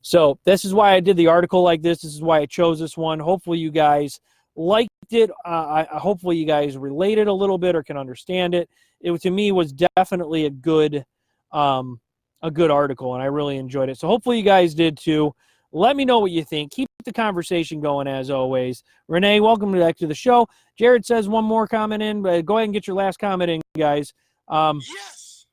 [SPEAKER 1] So this is why I did the article like this. This is why I chose this one. Hopefully you guys liked it. Hopefully you guys related a little bit or can understand it. It, to me, was definitely a good article, and I really enjoyed it. So hopefully you guys did too. Let me know what you think. Keep the conversation going as always. Renee, welcome back to the show. Jared says one more comment in, but go ahead and get your last comment in, guys.
[SPEAKER 2] Yes.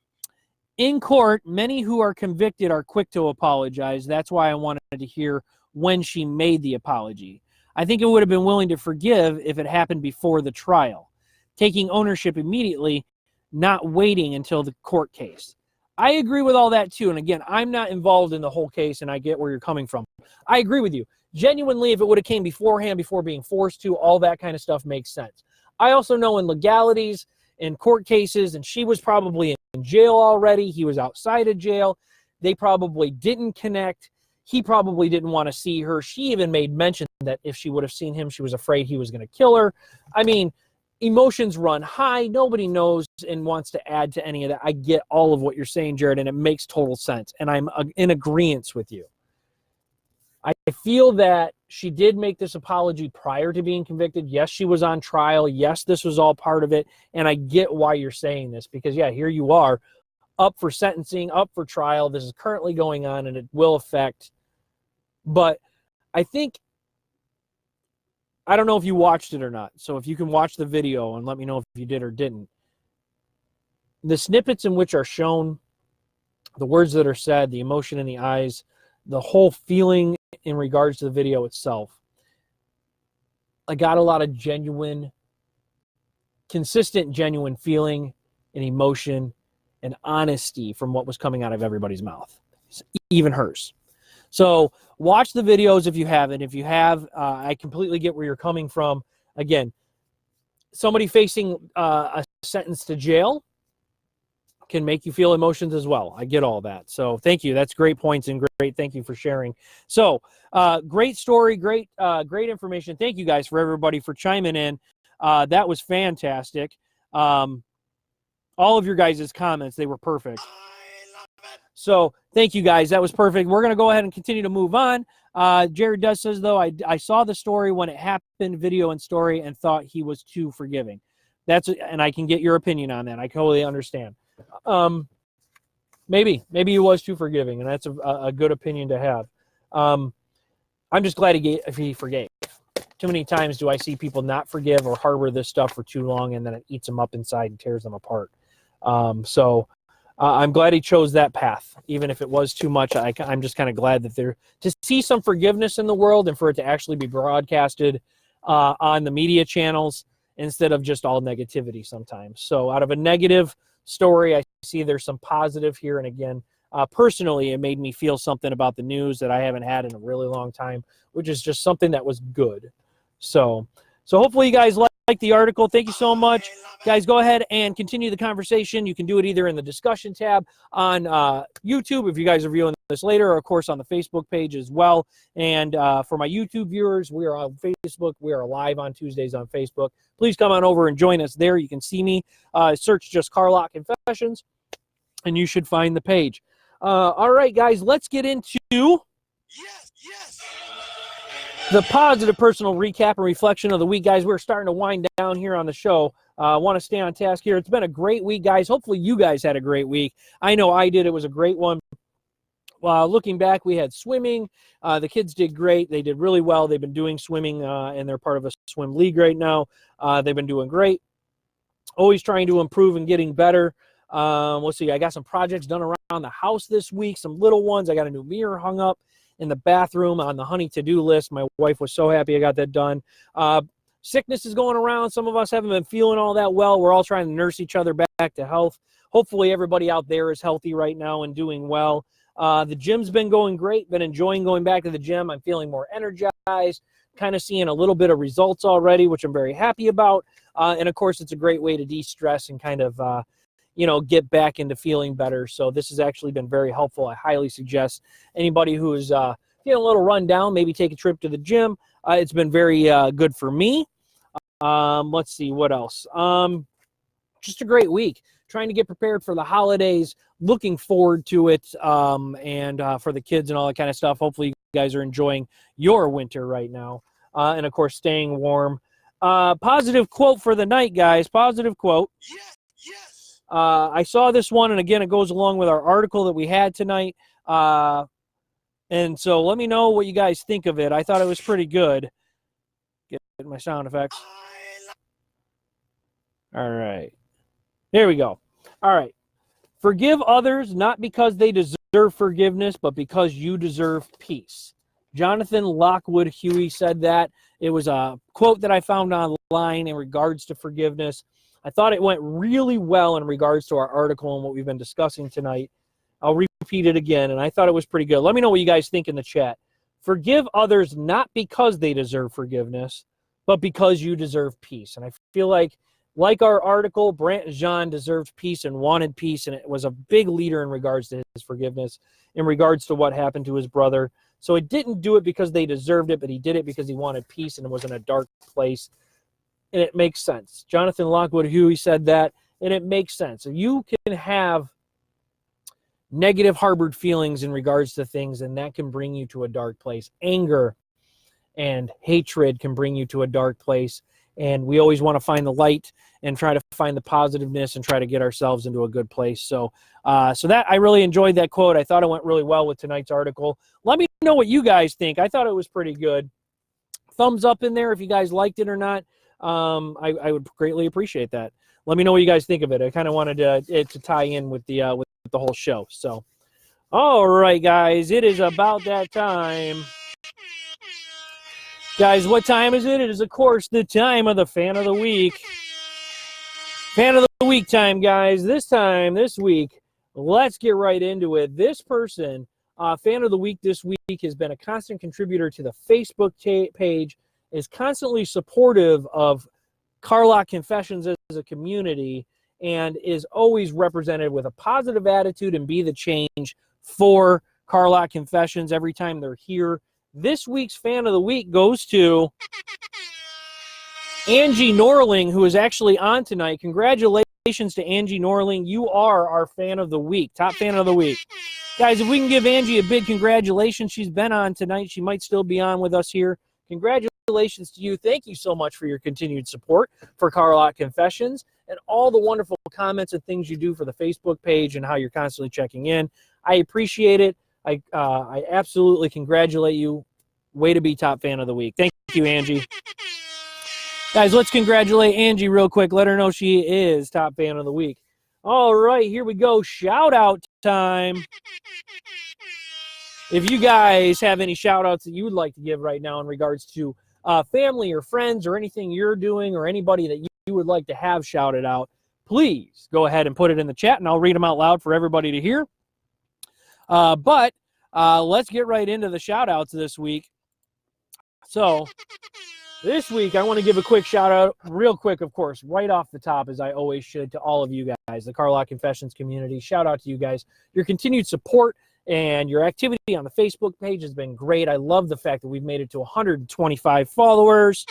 [SPEAKER 1] In court, many who are convicted are quick to apologize. That's why I wanted to hear when she made the apology. I think it would have been willing to forgive if it happened before the trial, taking ownership immediately, not waiting until the court case. I agree with all that too. And again, I'm not involved in the whole case, and I get where you're coming from. I agree with you. Genuinely, if it would have came beforehand, before being forced to, all that kind of stuff makes sense. I also know in legalities, in court cases, and she was probably in jail already. He was outside of jail. They probably didn't connect. He probably didn't want to see her. She even made mention that if she would have seen him, she was afraid he was going to kill her. I mean, emotions run high. Nobody knows and wants to add to any of that. I get all of what you're saying, Jared, and it makes total sense. And I'm in agreement with you. I feel that she did make this apology prior to being convicted. Yes, she was on trial. Yes, this was all part of it. And I get why you're saying this because, yeah, here you are up for sentencing, up for trial. This is currently going on and it will affect. But I think I don't know if you watched it or not. So if you can watch the video and let me know if you did or didn't. The snippets in which are shown, the words that are said, the emotion in the eyes, the whole feeling in regards to the video itself, I got a lot of consistent, genuine feeling and emotion and honesty from what was coming out of everybody's mouth, even hers. So watch the videos if you haven't. If you have, I completely get where you're coming from. Again, somebody facing a sentence to jail can make you feel emotions as well. I get all that. So thank you. That's great points and great. Thank you for sharing. So great story, great information. Thank you guys for everybody for chiming in. That was fantastic. All of your guys' comments, they were perfect. So thank you guys. That was perfect. We're going to go ahead and continue to move on. Jared Does says, though, I saw the story when it happened, video and story, and thought he was too forgiving. And I can get your opinion on that. I totally understand. Maybe he was too forgiving, and that's a good opinion to have. I'm just glad he forgave. Too many times do I see people not forgive or harbor this stuff for too long, and then it eats them up inside and tears them apart. So I'm glad he chose that path, even if it was too much. I'm just kind of glad that to see some forgiveness in the world and for it to actually be broadcasted on the media channels instead of just all negativity sometimes. So out of a negative story, I see there's some positive here. And again, personally, it made me feel something about the news that I haven't had in a really long time, which is just something that was good. So hopefully you guys like the article. Thank you so much. Guys, go ahead and continue the conversation. You can do it either in the discussion tab on YouTube if you guys are viewing this later, or of course on the Facebook page as well. And for my YouTube viewers, we are on Facebook. We are live on Tuesdays on Facebook. Please come on over and join us there. You can see me. Search just Carlock Confessions, and you should find the page. All right, guys, let's get into the positive personal recap and reflection of the week. Guys, we're starting to wind down here on the show. I want to stay on task here. It's been a great week, guys. Hopefully you guys had a great week. I know I did. It was a great one. Looking back, we had swimming. The kids did great. They did really well. They've been doing swimming, and they're part of a swim league right now. They've been doing great. Always trying to improve and getting better. Let's see. I got some projects done around the house this week, some little ones. I got a new mirror hung up in the bathroom on the honey to-do list. My wife was so happy I got that done. Sickness is going around. Some of us haven't been feeling all that well. We're all trying to nurse each other back to health. Hopefully everybody out there is healthy right now and doing well. The gym's been going great. Been enjoying going back to the gym. I'm feeling more energized, kind of seeing a little bit of results already, which I'm very happy about. And of course, it's a great way to de-stress and kind of, get back into feeling better. So this has actually been very helpful. I highly suggest anybody who is feeling a little run down, maybe take a trip to the gym. It's been very good for me. Let's see what else. Just a great week. Trying to get prepared for the holidays, looking forward to it, and for the kids and all that kind of stuff. Hopefully you guys are enjoying your winter right now. And of course, staying warm. Positive quote for the night, guys. Positive quote. Yes. I saw this one, and again, it goes along with our article that we had tonight. And so let me know what you guys think of it. I thought it was pretty good. Get my sound effects. All right. Here we go. All right. Forgive others not because they deserve forgiveness, but because you deserve peace. Jonathan Lockwood Huey said that. It was a quote that I found online in regards to forgiveness. I thought it went really well in regards to our article and what we've been discussing tonight. I'll repeat it again, and I thought it was pretty good. Let me know what you guys think in the chat. Forgive others not because they deserve forgiveness, but because you deserve peace. And I feel like our article, Brant Jean deserved peace and wanted peace, and it was a big leader in regards to his forgiveness, in regards to what happened to his brother. So he didn't do it because they deserved it, but he did it because he wanted peace and was in a dark place. And it makes sense. Jonathan Lockwood Huey said that, and it makes sense. So you can have negative harbored feelings in regards to things, and that can bring you to a dark place. Anger and hatred can bring you to a dark place, and we always want to find the light and try to find the positiveness and try to get ourselves into a good place. So that I really enjoyed that quote. I thought it went really well with tonight's article. Let me know what you guys think. I thought it was pretty good. thumbs up in there if you guys liked it or not. I would greatly appreciate that. Let me know what you guys think of it. I kind of wanted it to tie in with the whole show. So, all right, guys, it is about that time. Guys, what time is it? It is, of course, the time of the Fan of the Week. Fan of the Week time, guys. This week, let's get right into it. This person, Fan of the Week this week, has been a constant contributor to the Facebook page, is constantly supportive of Carlock Confessions as a community, and is always represented with a positive attitude and be the change for Carlock Confessions every time they're here. This week's Fan of the Week goes to Angie Norling, who is actually on tonight. Congratulations to Angie Norling. You are our Fan of the Week, top Fan of the Week. Guys, if we can give Angie a big congratulations. She's been on tonight. She might still be on with us here. Congratulations to you. Thank you so much for your continued support for Carlock Confessions and all the wonderful comments and things you do for the Facebook page and how you're constantly checking in. I appreciate it. I absolutely congratulate you. Way to be top Fan of the Week. Thank you, Angie. Guys, let's congratulate Angie real quick. Let her know she is top Fan of the Week. All right, here we go. Shout out time. If you guys have any shout outs that you would like to give right now in regards to family or friends or anything you're doing or anybody that you would like to have shouted out, please go ahead and put it in the chat and I'll read them out loud for everybody to hear. But let's get right into the shout outs this week. So this week, I want to give a quick shout out real quick, of course, right off the top, as I always should, to all of you guys, the Carlock Confessions community. Shout out to you guys. Your continued support and your activity on the Facebook page has been great. I love the fact that we've made it to 125 followers.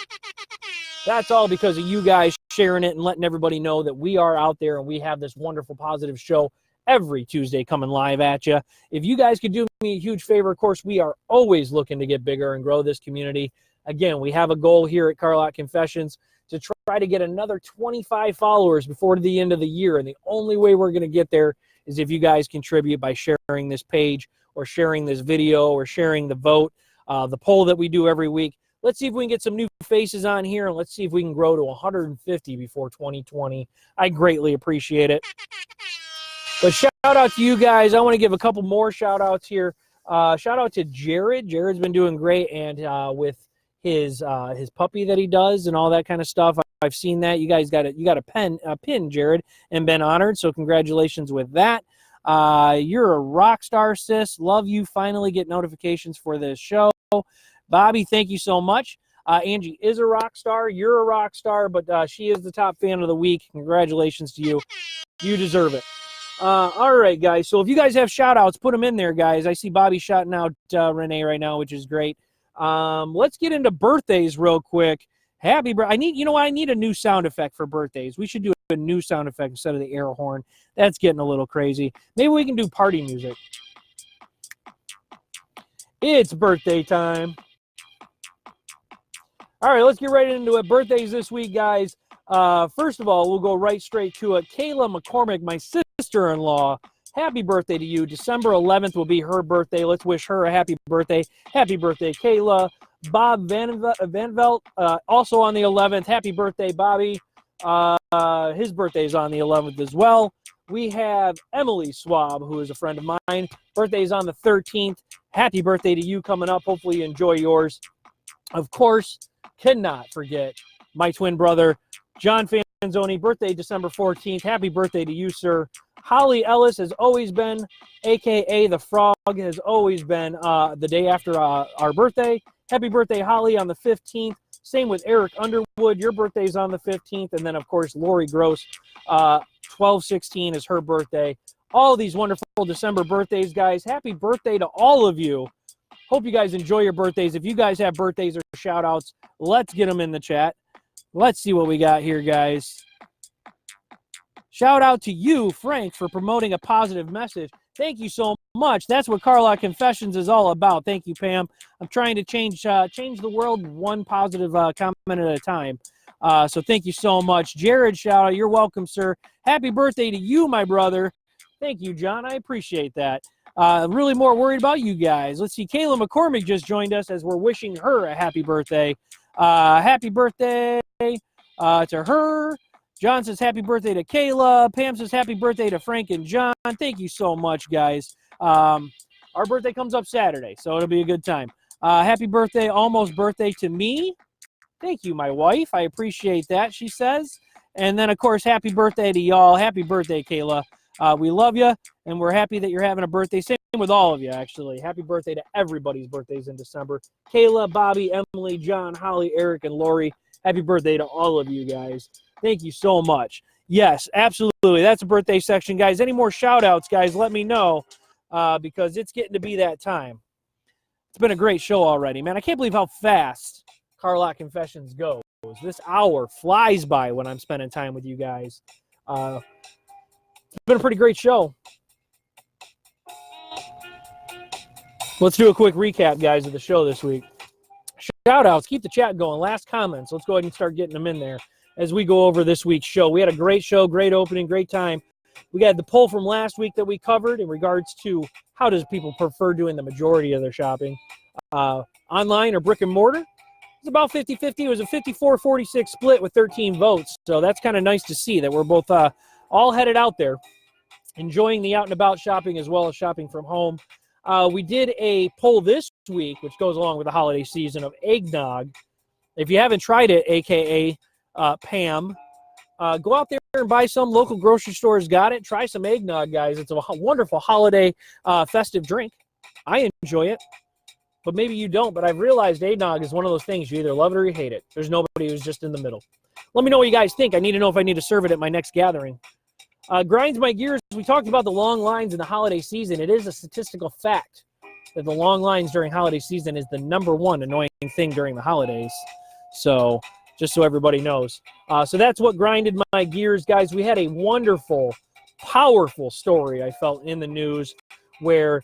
[SPEAKER 1] That's all because of you guys sharing it and letting everybody know that we are out there and we have this wonderful, positive show every Tuesday coming live at you. If you guys could do me a huge favor, of course, we are always looking to get bigger and grow this community. Again, we have a goal here at Carlock Confessions to try to get another 25 followers before the end of the year. And the only way we're going to get there is if you guys contribute by sharing this page or sharing this video or sharing the vote, the poll that we do every week. Let's see if we can get some new faces on here, and let's see if we can grow to 150 before 2020. I greatly appreciate it. But shout out to you guys. I want to give a couple more shout outs here. Shout out to Jared. Jared's been doing great, and with his puppy that he does and all that kind of stuff. I've seen that. You guys got a pin, Jared, and been honored. So congratulations with that. You're a rock star, sis. Love you. Finally get notifications for this show. Bobby, thank you so much. Angie is a rock star. You're a rock star, but she is the top Fan of the Week. Congratulations to you. You deserve it. All right, guys. So if you guys have shout outs, put them in there, guys. I see Bobby shouting out Renee right now, which is great. Let's get into birthdays real quick. Happy birthday. I need a new sound effect for birthdays. We should do a new sound effect instead of the air horn. That's getting a little crazy. Maybe we can do party music. It's birthday time. All right, let's get right into it. Birthdays this week, guys. First of all, we'll go right straight to it. Kayla McCormick, my sister-in-law. Happy birthday to you. December 11th will be her birthday. Let's wish her a happy birthday. Happy birthday, Kayla. Bob Van Velt, also on the 11th. Happy birthday, Bobby. His birthday is on the 11th as well. We have Emily Swab, who is a friend of mine. Birthday is on the 13th. Happy birthday to you coming up. Hopefully you enjoy yours. Of course, cannot forget my twin brother, John Fanzoni. Birthday December 14th. Happy birthday to you, sir. Holly Ellis has always been, a.k.a. the Frog, has always been the day after our birthday. Happy birthday, Holly, on the 15th. Same with Eric Underwood. Your birthday's on the 15th. And then, of course, Lori Gross, 12/16 is her birthday. All these wonderful December birthdays, guys. Happy birthday to all of you. Hope you guys enjoy your birthdays. If you guys have birthdays or shout-outs, let's get them in the chat. Let's see what we got here, guys. Shout out to you, Frank, for promoting a positive message. Thank you so much. That's what Carlock Confessions is all about. Thank you, Pam. I'm trying to change the world one positive comment at a time. So thank you so much. Jared, shout out. You're welcome, sir. Happy birthday to you, my brother. Thank you, John. I appreciate that. Really more worried about you guys. Let's see. Kayla McCormick just joined us as we're wishing her a happy birthday. Happy birthday to her. John says happy birthday to Kayla. Pam says happy birthday to Frank and John. Thank you so much, guys. Our birthday comes up Saturday, so it'll be a good time. Happy birthday, almost birthday to me. Thank you, my wife. I appreciate that, she says. And then, of course, happy birthday to y'all. Happy birthday, Kayla. We love you, and we're happy that you're having a birthday. Same with all of you, actually. Happy birthday to everybody's birthdays in December. Kayla, Bobby, Emily, John, Holly, Eric, and Lori. Happy birthday to all of you guys. Thank you so much. Yes, absolutely. That's a birthday section, guys. Any more shout-outs, guys, let me know because it's getting to be that time. It's been a great show already, man. I can't believe how fast Carlock Confessions goes. This hour flies by when I'm spending time with you guys. It's been a pretty great show. Let's do a quick recap, guys, of the show this week. Shout-outs. Keep the chat going. Last comments. Let's go ahead and start getting them in there as we go over this week's show. We had a great show, great opening, great time. We got the poll from last week that we covered in regards to how does people prefer doing the majority of their shopping, online or brick and mortar. It's about 50-50. It was a 54-46 split with 13 votes. So that's kind of nice to see that we're both all headed out there, enjoying the out and about shopping as well as shopping from home. We did a poll this week, which goes along with the holiday season, of eggnog. If you haven't tried it, a.k.a. Pam, go out there and buy some. Local grocery stores got it. Try some eggnog, guys. It's a wonderful holiday festive drink. I enjoy it, but maybe you don't. But I've realized eggnog is one of those things. You either love it or you hate it. There's nobody who's just in the middle. Let me know what you guys think. I need to know if I need to serve it at my next gathering. Grinds my gears. We talked about the long lines in the holiday season. It is a statistical fact that the long lines during holiday season is the #1 annoying thing during the holidays. So just so everybody knows. So that's what grinded my gears, guys. We had a wonderful, powerful story, I felt, in the news where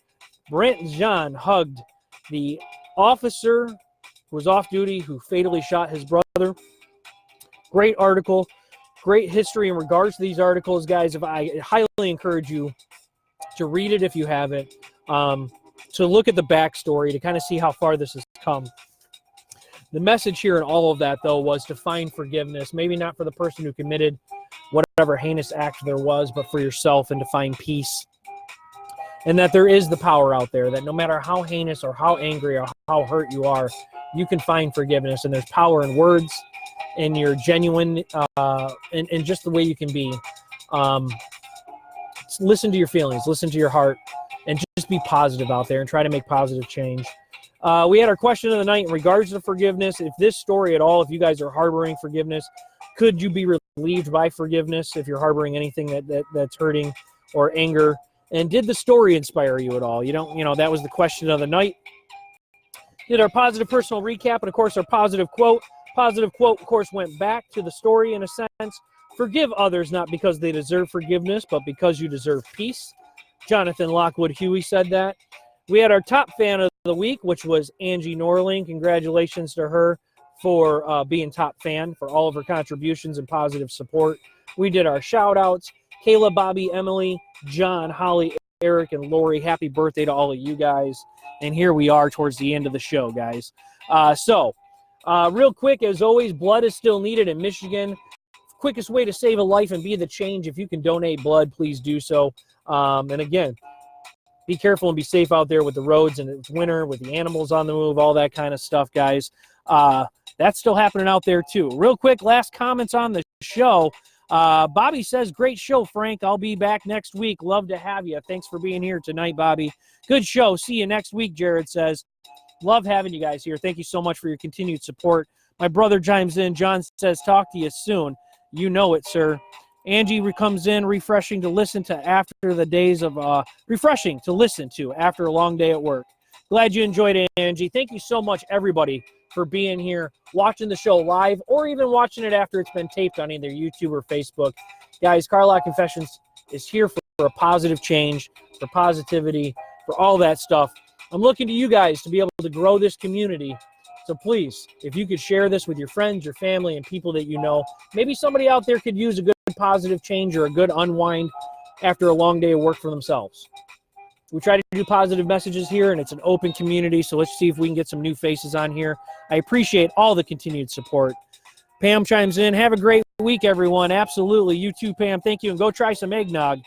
[SPEAKER 1] Brent John hugged the officer who was off duty who fatally shot his brother. Great article. Great history in regards to these articles, guys. I highly encourage you to read it if you haven't, to look at the backstory, to kind of see how far this has come. The message here in all of that, though, was to find forgiveness, maybe not for the person who committed whatever heinous act there was, but for yourself, and to find peace. And that there is the power out there, that no matter how heinous or how angry or how hurt you are, you can find forgiveness. And there's power in words, in your genuine, and just the way you can be. Listen to your feelings, listen to your heart, and just be positive out there and try to make positive change. We had our question of the night in regards to forgiveness. If this story at all, if you guys are harboring forgiveness, could you be relieved by forgiveness if you're harboring anything that's hurting or anger? And did the story inspire you at all? That was the question of the night. Did our positive personal recap, and of course our positive quote. Positive quote, of course, went back to the story in a sense. Forgive others not because they deserve forgiveness, but because you deserve peace. Jonathan Lockwood Huey said that. We had our top fan of the week, which was Angie Norling. Congratulations to her for being top fan, for all of her contributions and positive support. We did our shout-outs. Kayla, Bobby, Emily, John, Holly, Eric, and Lori. Happy birthday to all of you guys. And here we are towards the end of the show, guys. Real quick, as always, blood is still needed in Michigan. Quickest way to save a life and be the change. If you can donate blood, please do so. And again, be careful and be safe out there with the roads, and it's winter with the animals on the move, all that kind of stuff, guys. That's still happening out there too. Real quick, last comments on the show. Bobby says, great show, Frank. I'll be back next week. Love to have you. Thanks for being here tonight, Bobby. Good show. See you next week, Jared says. Love having you guys here. Thank you so much for your continued support. My brother chimes in. John says, talk to you soon. You know it, sir. Angie comes in, refreshing to listen to after the days of, refreshing to listen to after a long day at work. Glad you enjoyed it, Angie. Thank you so much, everybody, for being here, watching the show live, or even watching it after it's been taped on either YouTube or Facebook. Guys, Carlock Confessions is here for a positive change, for positivity, for all that stuff. I'm looking to you guys to be able to grow this community. So please, if you could share this with your friends, your family, and people that you know, maybe somebody out there could use a good positive change or a good unwind after a long day of work for themselves. We try to do positive messages here, and it's an open community, so let's see if we can get some new faces on here. I appreciate all the continued support. Pam chimes in. Have a great week, everyone. Absolutely. You too, Pam. Thank you, and go try some eggnog.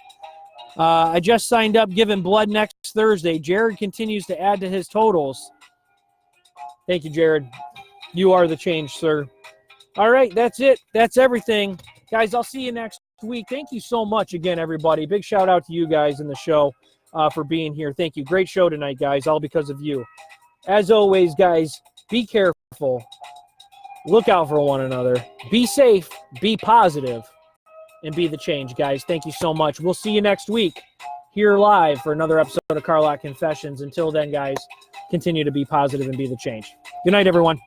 [SPEAKER 1] I just signed up giving blood next Thursday. Jared continues to add to his totals. Thank you, Jared. You are the change, sir. All right, that's it. That's everything. Guys, I'll see you next week. Thank you so much again, everybody. Big shout out to you guys in the show for being here. Thank you. Great show tonight, guys, all because of you. As always, guys, be careful. Look out for one another. Be safe, be positive, and be the change, guys. Thank you so much. We'll see you next week here live for another episode of Carlock Confessions. Until then, guys, continue to be positive and be the change. Good night, everyone.